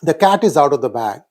the cat is out of the bag.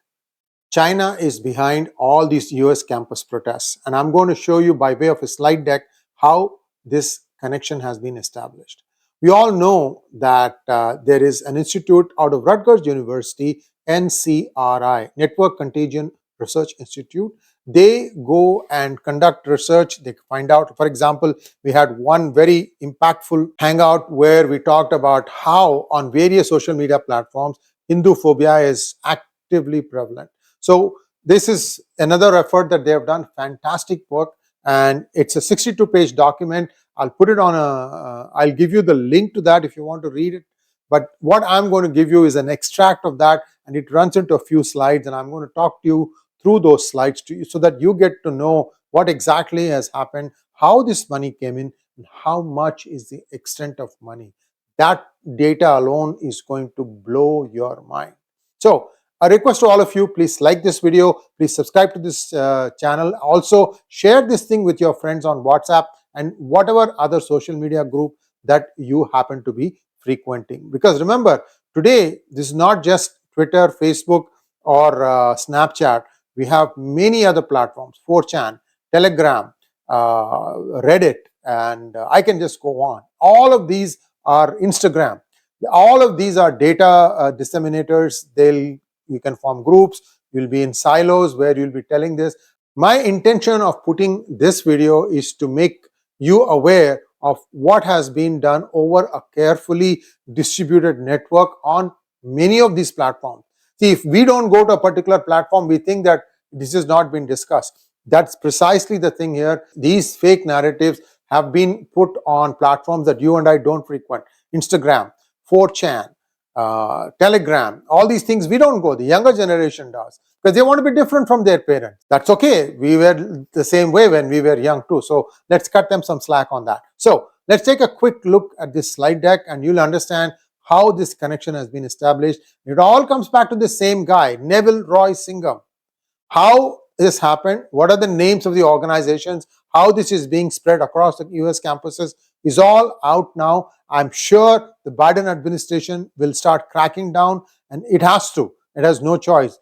China is behind all these US campus protests. And I'm going to show you by way of a slide deck how this connection has been established. We all know that there is an institute out of Rutgers University, NCRI, Network Contagion Research Institute. They go and conduct research. They find out, for example, we had one very impactful hangout where we talked about how on various social media platforms, Hindu phobia is actively prevalent. So this is another effort that they have done, fantastic work, and it's a 62-page document. I'll put it on I'll give you the link to that if you want to read it. But what I'm going to give you is an extract of that, and it runs into a few slides, and I'm going to talk to you through those slides to you so that you get to know what exactly has happened, how this money came in, and how much is the extent of money. That data alone is going to blow your mind. So a request to all of you, please like this video, please subscribe to this channel. Also, share this thing with your friends on WhatsApp and whatever other social media group that you happen to be frequenting. Because remember, today, this is not just Twitter, Facebook, or Snapchat. We have many other platforms, 4chan, Telegram, Reddit, and I can just go on. All of these are Instagram. All of these are data disseminators. You can form groups, you'll be in silos where you'll be telling this. My intention of putting this video is to make you aware of what has been done over a carefully distributed network on many of these platforms. See, if we don't go to a particular platform, we think that this has not been discussed. That's precisely the thing here. These fake narratives have been put on platforms that you and I don't frequent. Instagram, 4chan, Telegram, all these things we don't go. The younger generation does because they want to be different from their parents. That's okay. We were the same way when we were young too. So let's cut them some slack on that. So let's take a quick look at this slide deck and you'll understand how this connection has been established. It all comes back to the same guy, Neville Roy Singham. How this happened, what are the names of the organizations, how this is being spread across the US campuses is all out now. I'm sure the Biden administration will start cracking down, and it has to. It has no choice.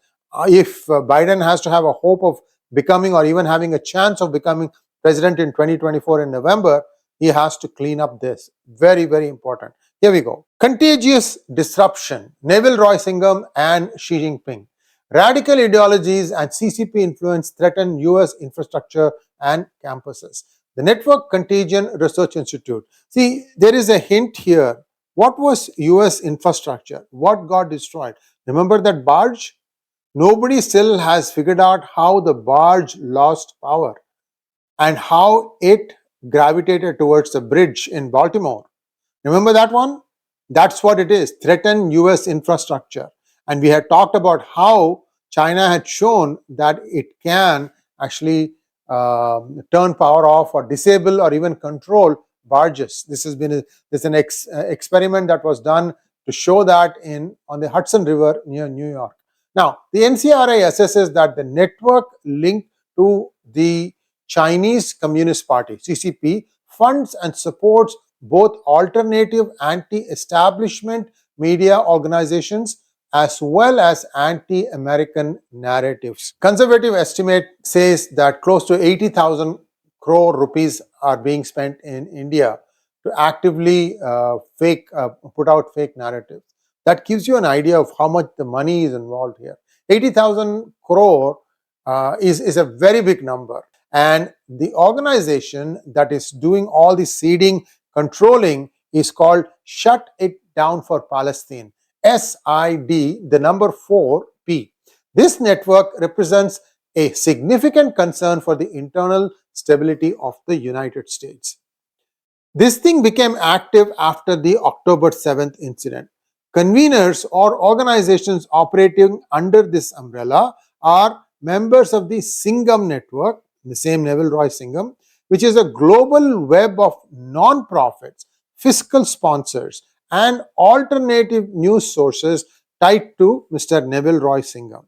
If Biden has to have a hope of becoming or even having a chance of becoming president in 2024 in November, he has to clean up this. Very, very important. Here we go. Contagious disruption, Neville Roy Singham and Xi Jinping. Radical ideologies and CCP influence threaten US infrastructure and campuses. The Network Contagion Research Institute. See, there is a hint here. What was US infrastructure? What got destroyed? Remember that barge? Nobody still has figured out how the barge lost power and how it gravitated towards the bridge in Baltimore. Remember that one? That's what it is. Threaten US infrastructure. And we had talked about how China had shown that it can actually turn power off or disable or even control barges. This has been an experiment that was done to show that on the Hudson River near New York. Now, the NCRI assesses that the network linked to the Chinese Communist Party, CCP, funds and supports both alternative anti-establishment media organizations as well as anti-American narratives. Conservative estimate says that close to 80,000 crore rupees are being spent in India to actively put out fake narratives. That gives you an idea of how much the money is involved here. 80,000 crore is a very big number. And the organization that is doing all the seeding, controlling is called Shut It Down for Palestine. SID4P. This network represents a significant concern for the internal stability of the United States. This thing became active after the October 7th incident. Conveners or organizations operating under this umbrella are members of the Singham network, the same Neville Roy Singham, which is a global web of non-profits, fiscal sponsors, and alternative news sources tied to Mr. Neville Roy Singham.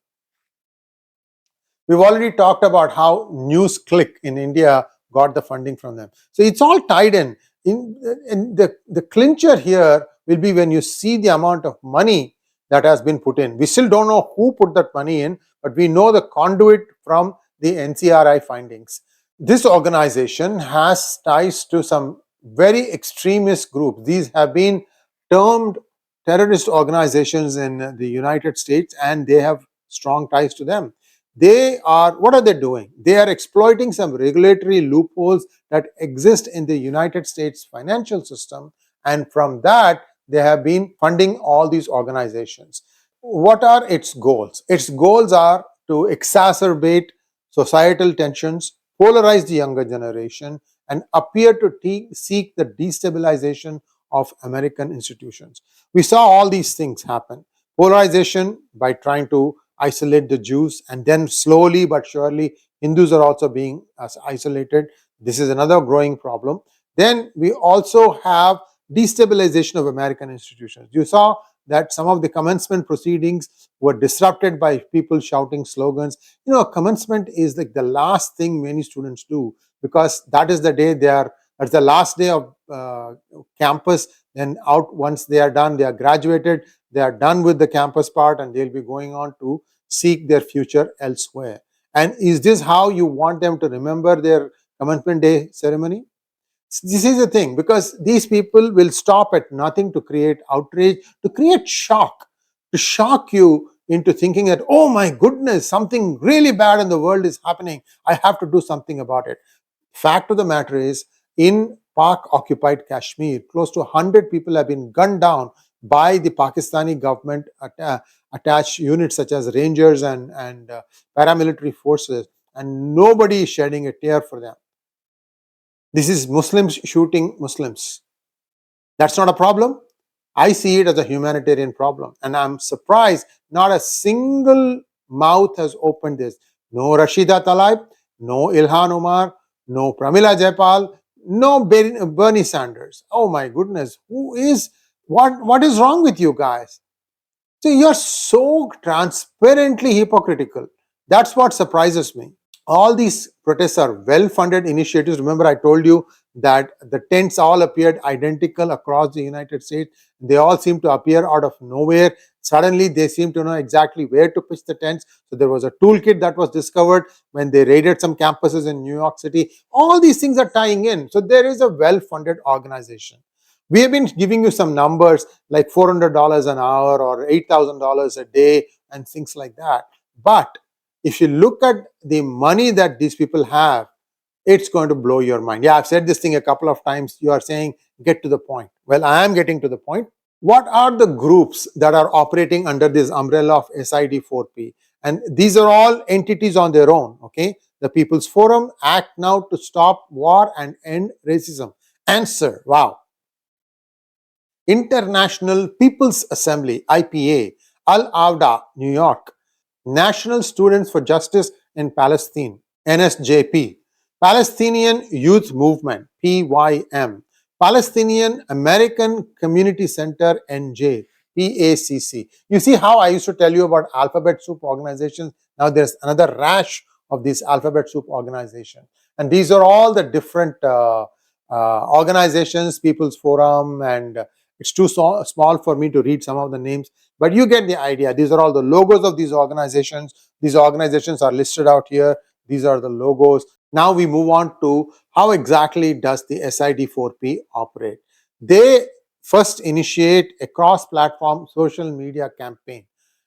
We've already talked about how NewsClick in India got the funding from them. So it's all tied in. The clincher here will be when you see the amount of money that has been put in. We still don't know who put that money in, but we know the conduit from the NCRI findings. This organization has ties to some very extremist groups. These have been termed terrorist organizations in the United States, and they have strong ties to them. What are they doing? They are exploiting some regulatory loopholes that exist in the United States financial system, and from that, they have been funding all these organizations. What are its goals? Its goals are to exacerbate societal tensions, polarize the younger generation, and appear to seek the destabilization of American institutions. We saw all these things happen. Polarization by trying to isolate the Jews, and then slowly but surely Hindus are also being isolated. This is another growing problem. Then we also have destabilization of American institutions. You saw that some of the commencement proceedings were disrupted by people shouting slogans. Commencement is like the last thing many students do, because that is the day that's the last day of campus. Then out, once they are done, they are graduated, they are done with the campus part, and they'll be going on to seek their future elsewhere. And is this how you want them to remember their commencement day ceremony? This is the thing, because these people will stop at nothing to create outrage, to create shock, to shock you into thinking that, oh my goodness, something really bad in the world is happening. I have to do something about it. Fact of the matter is, in Pak-occupied Kashmir, close to 100 people have been gunned down by the Pakistani government attached units such as Rangers and paramilitary forces, and nobody is shedding a tear for them. This is Muslims shooting Muslims. That's not a problem. I see it as a humanitarian problem, and I'm surprised not a single mouth has opened this. No Rashida Tlaib, no Ilhan Omar, no Pramila Jayapal, no Bernie Sanders. Oh my goodness, what is wrong with you guys? So you're so transparently hypocritical. That's what surprises me. All these protests are well-funded initiatives. Remember, I told you that the tents all appeared identical across the United States. They all seem to appear out of nowhere. Suddenly, they seem to know exactly where to pitch the tents. So there was a toolkit that was discovered when they raided some campuses in New York City. All these things are tying in. So there is a well-funded organization. We have been giving you some numbers like $400 an hour or $8,000 a day and things like that. But if you look at the money that these people have, it's going to blow your mind. Yeah, I've said this thing a couple of times. You are saying, get to the point. Well, I am getting to the point. What are the groups that are operating under this umbrella of SID4P? And these are all entities on their own, okay? The People's Forum, Act Now to Stop War and End Racism. Answer, wow. International People's Assembly, IPA, Al-Awda, New York. National Students for Justice in Palestine, NSJP. Palestinian Youth Movement, PYM. Palestinian American Community Center, NJ, PACC. You see how I used to tell you about alphabet soup organizations? Now there's another rash of these alphabet soup organizations. And these are all the different organizations, People's Forum, and it's too small for me to read some of the names, but you get the idea. These are all the logos of these organizations. These organizations are listed out here. These are the logos. Now we move on to how exactly does the SID4P operate. They first initiate a cross-platform social media campaign.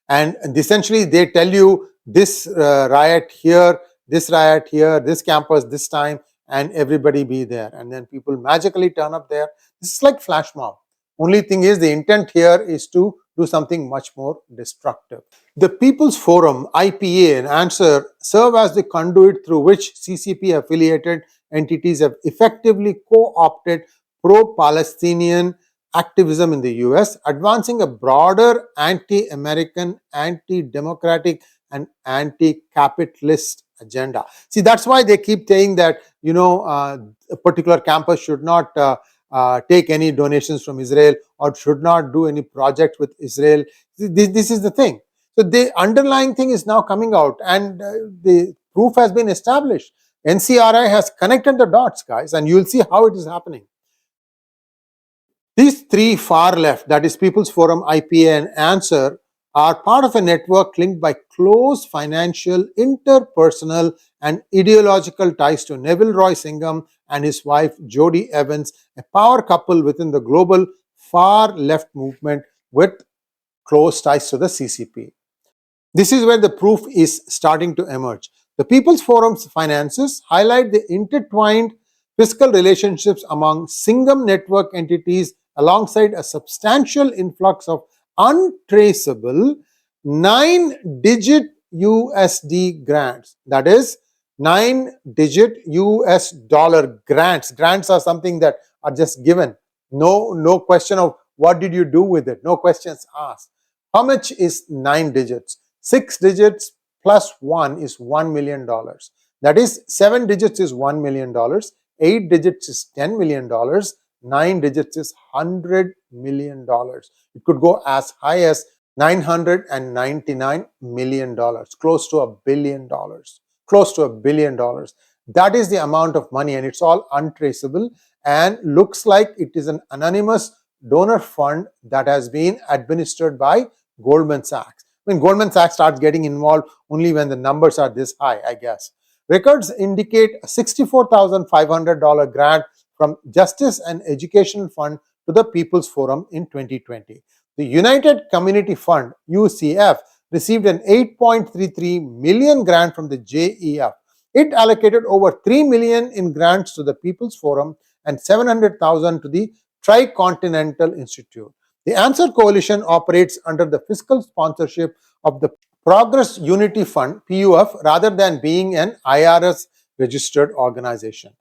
And essentially they tell you this riot here, this campus, this time, and everybody be there. And then people magically turn up there. This is like flash mob. Only thing is, the intent here is to do something much more destructive. The People's Forum, IPA, and Answer serve as the conduit through which CCP affiliated entities have effectively co-opted pro-Palestinian activism in the US, advancing a broader anti-American, anti-democratic, and anti-capitalist agenda. See, that's why they keep saying that, a particular campus should not take any donations from Israel or should not do any project with Israel. This is the thing. So the underlying thing is now coming out, and the proof has been established. NCRI has connected the dots, guys, and you will see how it is happening. These three far left, that is People's Forum, IPA, and Answer, are part of a network linked by close financial, interpersonal, and ideological ties to 𝗼𝙗𝘍 Singham and his wife Jodie Evans, a power couple within the global far left movement with close ties to the CCP. This is where the proof is starting to emerge. The People's Forum's finances highlight the intertwined fiscal relationships among Singham network entities alongside a substantial influx of untraceable 9-digit USD grants. That is 9-digit US dollar grants. Grants are something that are just given. No question of what did you do with it. No questions asked. How much is 9 digits? 6 digits plus 1 is $1 million. That is 7 digits is $1 million. 8 digits is $10 million. 9 digits is $100 million. It could go as high as $999 million, close to $1 billion. Close to $1 billion. That is the amount of money, and it's all untraceable and looks like it is an anonymous donor fund that has been administered by Goldman Sachs. I mean, Goldman Sachs starts getting involved only when the numbers are this high, I guess. Records indicate a $64,500 grant from Justice and Education Fund to the People's Forum in 2020. The United Community Fund, UCF, received an $8.33 million grant from the JEF. It allocated over $3 million in grants to the People's Forum and $700,000 to the Tricontinental Institute. The Answer Coalition operates under the fiscal sponsorship of the Progress Unity Fund, PUF, rather than being an IRS registered organization.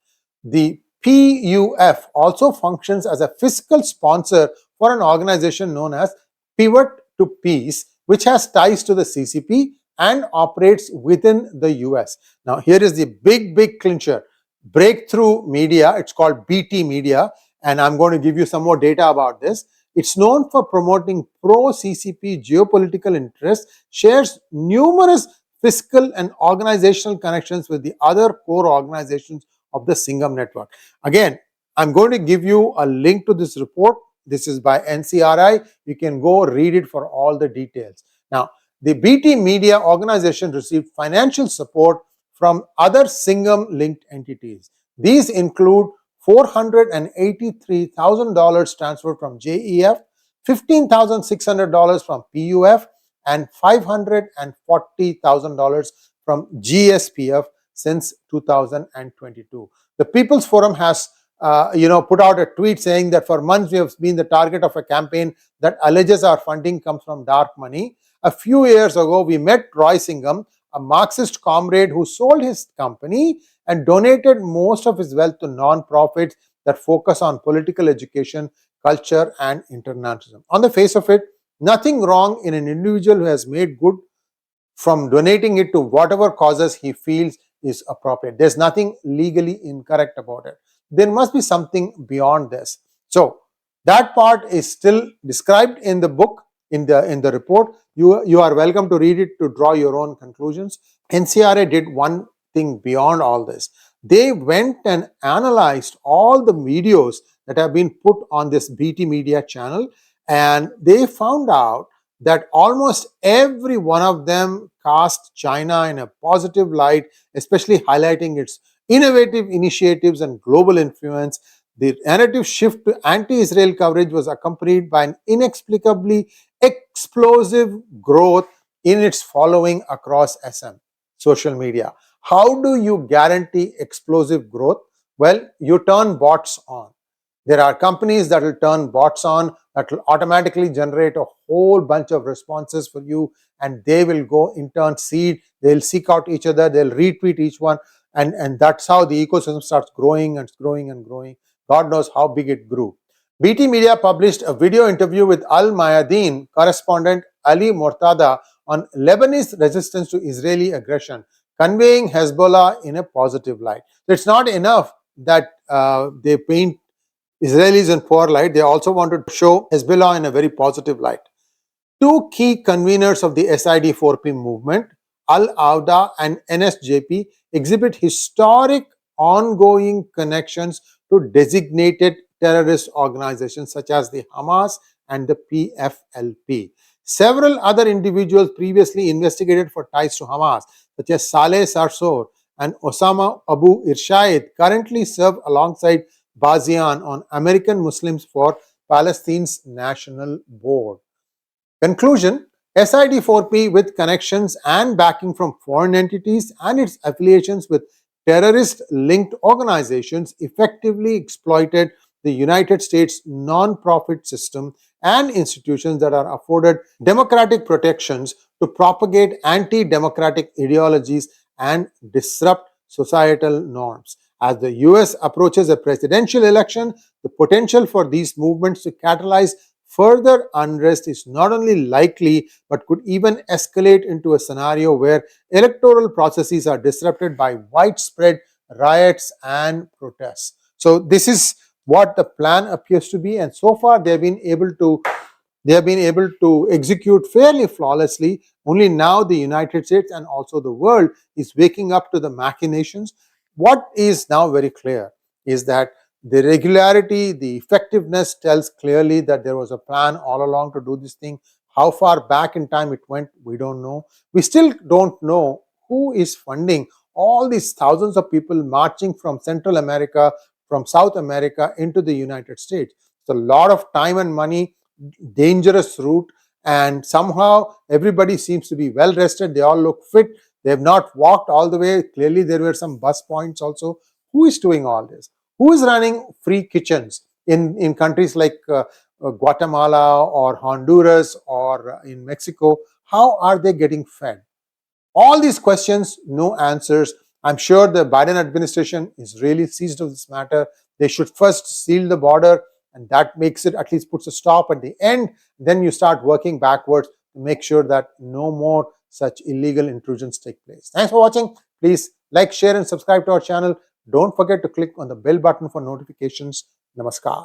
The PUF also functions as a fiscal sponsor for an organization known as Pivot to Peace, which has ties to the CCP and operates within the US. Now, here is the big clincher. Breakthrough Media, it's called BT Media, and I'm going to give you some more data about this. It's known for promoting pro-CCP geopolitical interests, shares numerous fiscal and organizational connections with the other core organizations of the Singham network. Again, I'm going to give you a link to this report. This is by NCRI. You can go read it for all the details. Now, the BT Media organization received financial support from other Singham-linked entities. These include $483,000 transferred from JEF, $15,600 from PUF, and $540,000 from GSPF since 2022. The People's Forum has put out a tweet saying that for months we have been the target of a campaign that alleges our funding comes from dark money. A few years ago, we met Rouy Singham, a Marxist comrade who sold his company and donated most of his wealth to non-profits that focus on political education, culture, and internationalism. On the face of it, nothing wrong in an individual who has made good from donating it to whatever causes he feels is appropriate. There's nothing legally incorrect about it. There must be something beyond this. So that part is still described in the book, in the report. You are welcome to read it to draw your own conclusions. NCRI did one thing beyond all this. They went and analyzed all the videos that have been put on this BT Media channel, and they found out that almost every one of them cast China in a positive light, especially highlighting its innovative initiatives and global influence. The narrative shift to anti-Israel coverage was accompanied by an inexplicably explosive growth in its following across SM, social media. How do you guarantee explosive growth? Well, you turn bots on. There are companies that will turn bots on that will automatically generate a whole bunch of responses for you, and they will go in turn seed, they'll seek out each other, they'll retweet each one, and that's how the ecosystem starts growing and growing and growing. God knows how big it grew. BT Media published a video interview with Al Mayadeen correspondent Ali Mortada on Lebanese resistance to Israeli aggression, conveying Hezbollah in a positive light. So it's not enough that they paint Israelis in poor light, they also wanted to show Hezbollah in a very positive light. Two key conveners of the SID4P movement, Al-Awda and NSJP, exhibit historic ongoing connections to designated terrorist organizations such as the Hamas and the PFLP. Several other individuals previously investigated for ties to Hamas, such as Saleh Sarsour and Osama Abu Irshad, currently serve alongside Bazian on American Muslims for Palestine's National Board. Conclusion: SID4P, with connections and backing from foreign entities and its affiliations with terrorist-linked organizations, effectively exploited the United States non-profit system and institutions that are afforded democratic protections to propagate anti-democratic ideologies and disrupt societal norms. As the US approaches a presidential election, the potential for these movements to catalyze further unrest is not only likely but could even escalate into a scenario where electoral processes are disrupted by widespread riots and protests. So this is what the plan appears to be, and so far they have been able to execute fairly flawlessly. Only now the United States and also the world is waking up to the machinations. What is now very clear is that the regularity, the effectiveness tells clearly that there was a plan all along to do this thing. How far back in time it went, we don't know. We still don't know who is funding all these thousands of people marching from Central America, from South America into the United States. It's a lot of time and money, dangerous route, and somehow everybody seems to be well rested. They all look fit. They have not walked all the way. Clearly there were some bus points also. Who is doing all this? Who is running free kitchens in countries like Guatemala or Honduras or in Mexico? How are they getting fed? All these questions, no answers. I'm sure the Biden administration is really seized of this matter. They should first seal the border, and that makes it, at least puts a stop at the end. Then you start working backwards to make sure that no more such illegal intrusions take place. Thanks for watching. Please like, share, and subscribe to our channel. Don't forget to click on the bell button for notifications. Namaskar.